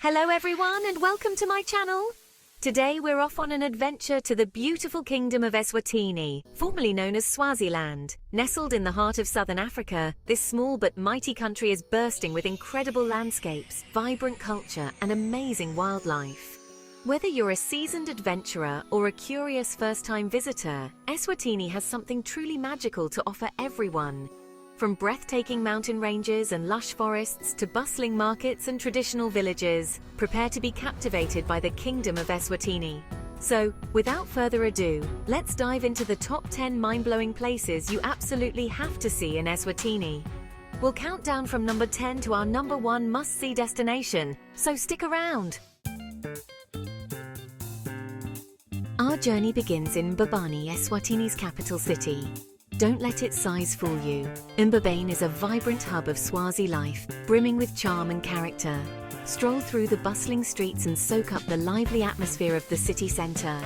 Hello everyone and welcome to my channel. Today we're off on an adventure to the beautiful kingdom of Eswatini, formerly known as Swaziland. Nestled in the heart of southern Africa, this small but mighty country is bursting with incredible landscapes, vibrant culture and amazing wildlife. Whether you're a seasoned adventurer or a curious first-time visitor, Eswatini has something truly magical to offer everyone. From breathtaking mountain ranges and lush forests to bustling markets and traditional villages, prepare to be captivated by the kingdom of Eswatini. So, without further ado, let's dive into the top 10 mind-blowing places you absolutely have to see in Eswatini. We'll count down from number 10 to our number 1 must-see destination, so stick around! Our journey begins in Mbabane, Eswatini's capital city. Don't let its size fool you. Mbabane is a vibrant hub of Swazi life, brimming with charm and character. Stroll through the bustling streets and soak up the lively atmosphere of the city centre.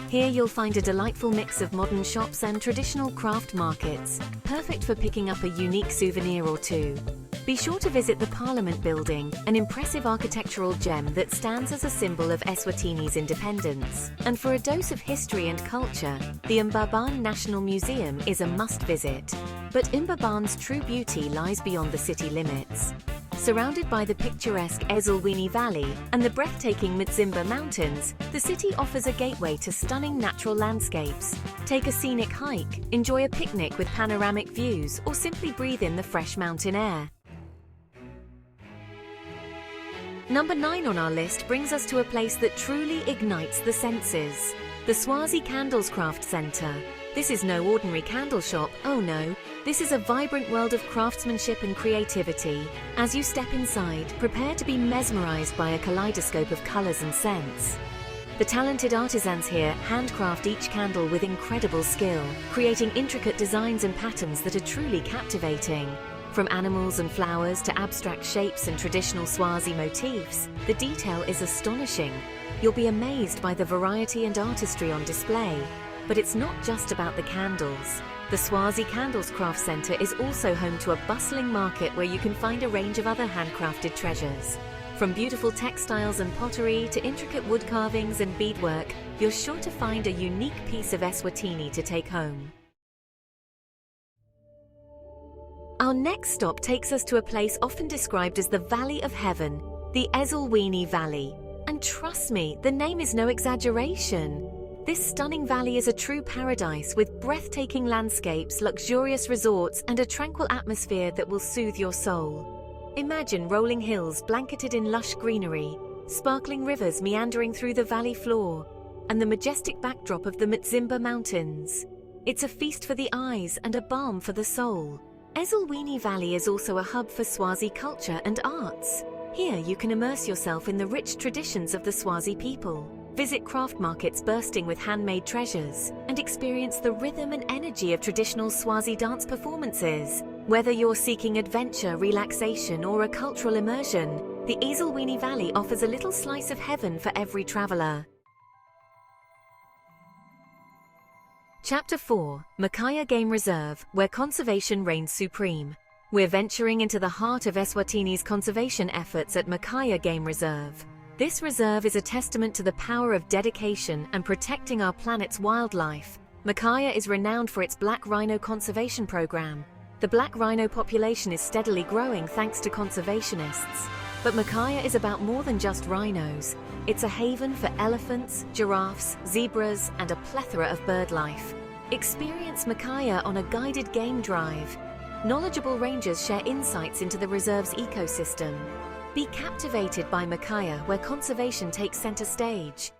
Here you'll find a delightful mix of modern shops and traditional craft markets, perfect for picking up a unique souvenir or two. Be sure to visit the Parliament Building, an impressive architectural gem that stands as a symbol of Eswatini's independence. And for a dose of history and culture, the Mbabane National Museum is a must-visit. But Mbabane's true beauty lies beyond the city limits. Surrounded by the picturesque Ezulwini Valley and the breathtaking Mzimba Mountains, the city offers a gateway to stunning natural landscapes. Take a scenic hike, enjoy a picnic with panoramic views, or simply breathe in the fresh mountain air. Number 9 on our list brings us to a place that truly ignites the senses. The Swazi Candles Craft Centre. This is no ordinary candle shop, oh no. This is a vibrant world of craftsmanship and creativity. As you step inside, prepare to be mesmerized by a kaleidoscope of colors and scents. The talented artisans here handcraft each candle with incredible skill, creating intricate designs and patterns that are truly captivating. From animals and flowers to abstract shapes and traditional Swazi motifs, the detail is astonishing. You'll be amazed by the variety and artistry on display. But it's not just about the candles. The Swazi Candles Craft Centre is also home to a bustling market where you can find a range of other handcrafted treasures. From beautiful textiles and pottery to intricate wood carvings and beadwork, you're sure to find a unique piece of Eswatini to take home. Our next stop takes us to a place often described as the Valley of Heaven, the Ezulwini Valley. And trust me, the name is no exaggeration. This stunning valley is a true paradise with breathtaking landscapes, luxurious resorts, and a tranquil atmosphere that will soothe your soul. Imagine rolling hills blanketed in lush greenery, sparkling rivers meandering through the valley floor, and the majestic backdrop of the Mzimba Mountains. It's a feast for the eyes and a balm for the soul. Ezulwini Valley is also a hub for Swazi culture and arts. Here you can immerse yourself in the rich traditions of the Swazi people. Visit craft markets bursting with handmade treasures, and experience the rhythm and energy of traditional Swazi dance performances. Whether you're seeking adventure, relaxation, or a cultural immersion, the Ezulwini Valley offers a little slice of heaven for every traveler. Chapter 4, Micaa Game Reserve, where conservation reigns supreme. We're venturing into the heart of Eswatini's conservation efforts at Micaa Game Reserve. This reserve is a testament to the power of dedication and protecting our planet's wildlife. Micaa is renowned for its black rhino conservation program. The black rhino population is steadily growing thanks to conservationists. But Micaa is about more than just rhinos. It's a haven for elephants, giraffes, zebras, and a plethora of bird life. Experience Micaa on a guided game drive. Knowledgeable rangers share insights into the reserve's ecosystem. Be captivated by Micaa, where conservation takes center stage.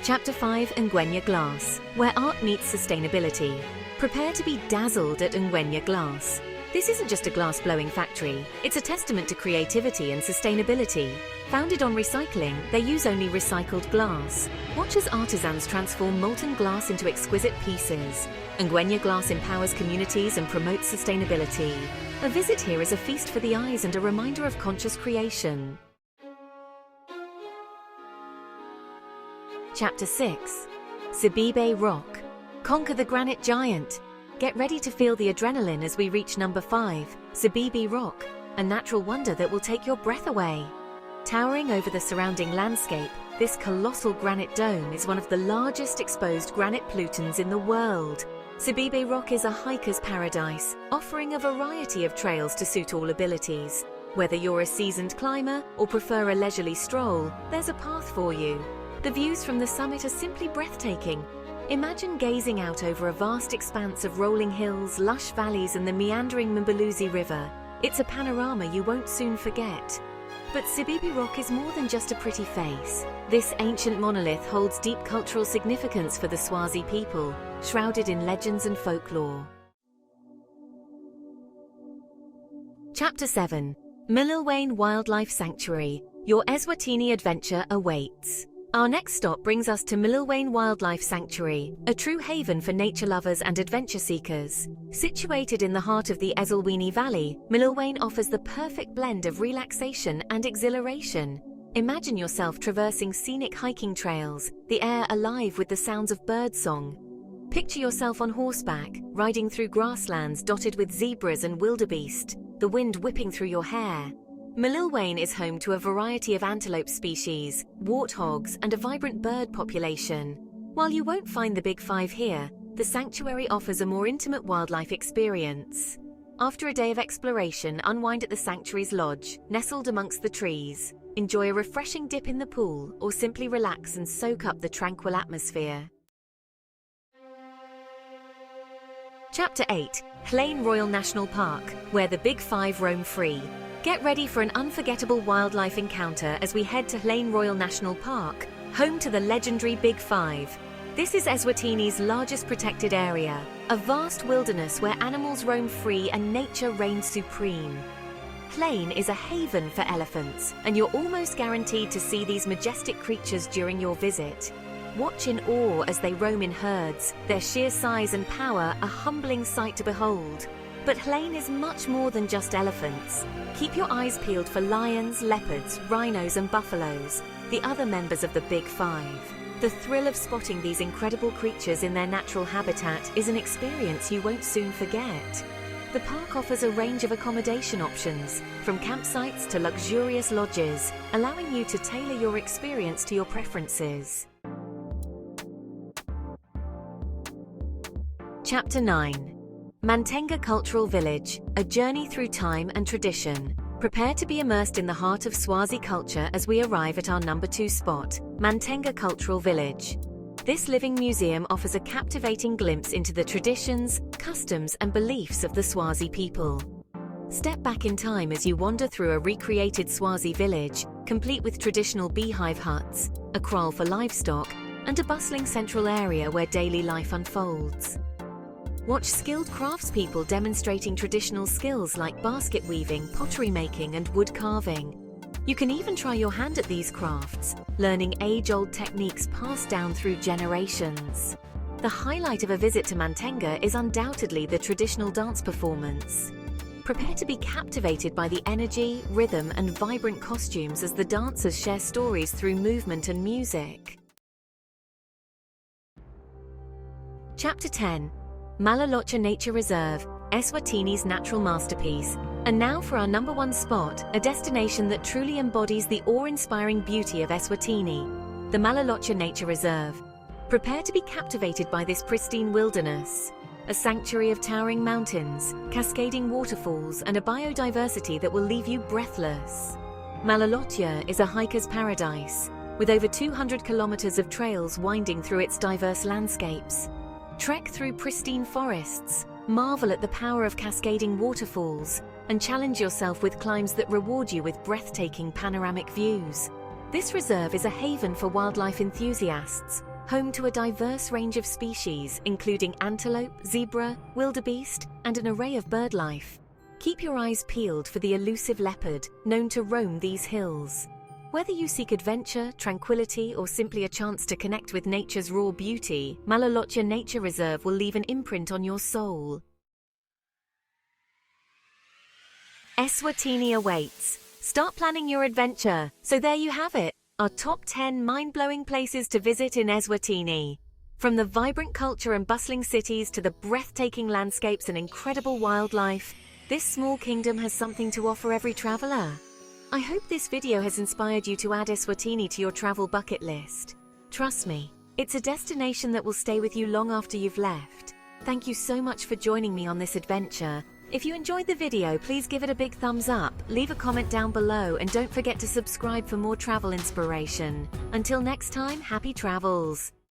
Chapter 5, Enua Glass, where art meets sustainability. Prepare to be dazzled at Enua Glass. This isn't just a glass-blowing factory, it's a testament to creativity and sustainability. Founded on recycling, they use only recycled glass. Watch as artisans transform molten glass into exquisite pieces. Enua Glass empowers communities and promotes sustainability. A visit here is a feast for the eyes and a reminder of conscious creation. Chapter 6, Sabi Rock. Conquer the granite giant. Get ready to feel the adrenaline as we reach number 5, Sabi Rock. a natural wonder that will take your breath away. Towering over the surrounding landscape, this colossal granite dome is one of the largest exposed granite plutons in the world. Sabi Rock is a hiker's paradise, offering a variety of trails to suit all abilities. Whether you're a seasoned climber or prefer a leisurely stroll, there's a path for you. The views from the summit are simply breathtaking. Imagine gazing out over a vast expanse of rolling hills, lush valleys and the meandering Mimbaluzi River. It's a panorama you won't soon forget. But Sabi Rock is more than just a pretty face. This ancient monolith holds deep cultural significance for the Swazi people, shrouded in legends and folklore. Chapter 7. Hlane Wildlife Sanctuary. Your Eswatini adventure awaits. Our next stop brings us to Hlane Wildlife Sanctuary, a true haven for nature lovers and adventure seekers. Situated in the heart of the Ezulwini Valley, Hlane offers the perfect blend of relaxation and exhilaration. Imagine yourself traversing scenic hiking trails, the air alive with the sounds of birdsong. Picture yourself on horseback, riding through grasslands dotted with zebras and wildebeest, the wind whipping through your hair. Hlane is home to a variety of antelope species, warthogs, and a vibrant bird population. While you won't find the big five here, the sanctuary offers a more intimate wildlife experience. After a day of exploration, unwind at the sanctuary's lodge, nestled amongst the trees. Enjoy a refreshing dip in the pool, or simply relax and soak up the tranquil atmosphere. Chapter 8. Hlane Royal National Park, where the Big Five roam free. Get ready for an unforgettable wildlife encounter as we head to Hlane Royal National Park, home to the legendary Big Five. This is Eswatini's largest protected area, a vast wilderness where animals roam free and nature reigns supreme. Hlane is a haven for elephants, and you're almost guaranteed to see these majestic creatures during your visit. Watch in awe as they roam in herds, their sheer size and power a humbling sight to behold. But Hlane is much more than just elephants. Keep your eyes peeled for lions, leopards, rhinos and buffaloes, the other members of the Big Five. The thrill of spotting these incredible creatures in their natural habitat is an experience you won't soon forget. The park offers a range of accommodation options, from campsites to luxurious lodges, allowing you to tailor your experience to your preferences. Chapter 9. Mananga Cultural Village, a journey through time and tradition. Prepare to be immersed in the heart of Swazi culture as we arrive at our number 2 spot, Mananga Cultural Village. This living museum offers a captivating glimpse into the traditions, customs and beliefs of the Swazi people. Step back in time as you wander through a recreated Swazi village, complete with traditional beehive huts, a kraal for livestock, and a bustling central area where daily life unfolds. Watch skilled craftspeople demonstrating traditional skills like basket weaving, pottery making, and wood carving. You can even try your hand at these crafts, learning age-old techniques passed down through generations. The highlight of a visit to Mananga is undoubtedly the traditional dance performance. Prepare to be captivated by the energy, rhythm, and vibrant costumes as the dancers share stories through movement and music. Chapter 10. Malala Nature Reserve, Eswatini's natural masterpiece. And now for our number 1 spot, a destination that truly embodies the awe-inspiring beauty of Eswatini, the Malala Nature Reserve. Prepare to be captivated by this pristine wilderness, a sanctuary of towering mountains, cascading waterfalls, and a biodiversity that will leave you breathless. Malala is a hiker's paradise, with over 200 kilometers of trails winding through its diverse landscapes. Trek through pristine forests, marvel at the power of cascading waterfalls, and challenge yourself with climbs that reward you with breathtaking panoramic views. This reserve is a haven for wildlife enthusiasts, home to a diverse range of species, including antelope, zebra, wildebeest, and an array of birdlife. Keep your eyes peeled for the elusive leopard, known to roam these hills. Whether you seek adventure, tranquility, or simply a chance to connect with nature's raw beauty, Malala Nature Reserve will leave an imprint on your soul. Eswatini awaits. Start planning your adventure. So there you have it, our top 10 mind-blowing places to visit in Eswatini. From the vibrant culture and bustling cities to the breathtaking landscapes and incredible wildlife, This small kingdom has something to offer every traveler. I hope this video has inspired you to add Eswatini to your travel bucket list. Trust me, it's a destination that will stay with you long after you've left. Thank you so much for joining me on this adventure. If you enjoyed the video, please give it a big thumbs up, leave a comment down below, and don't forget to subscribe for more travel inspiration. Until next time, happy travels!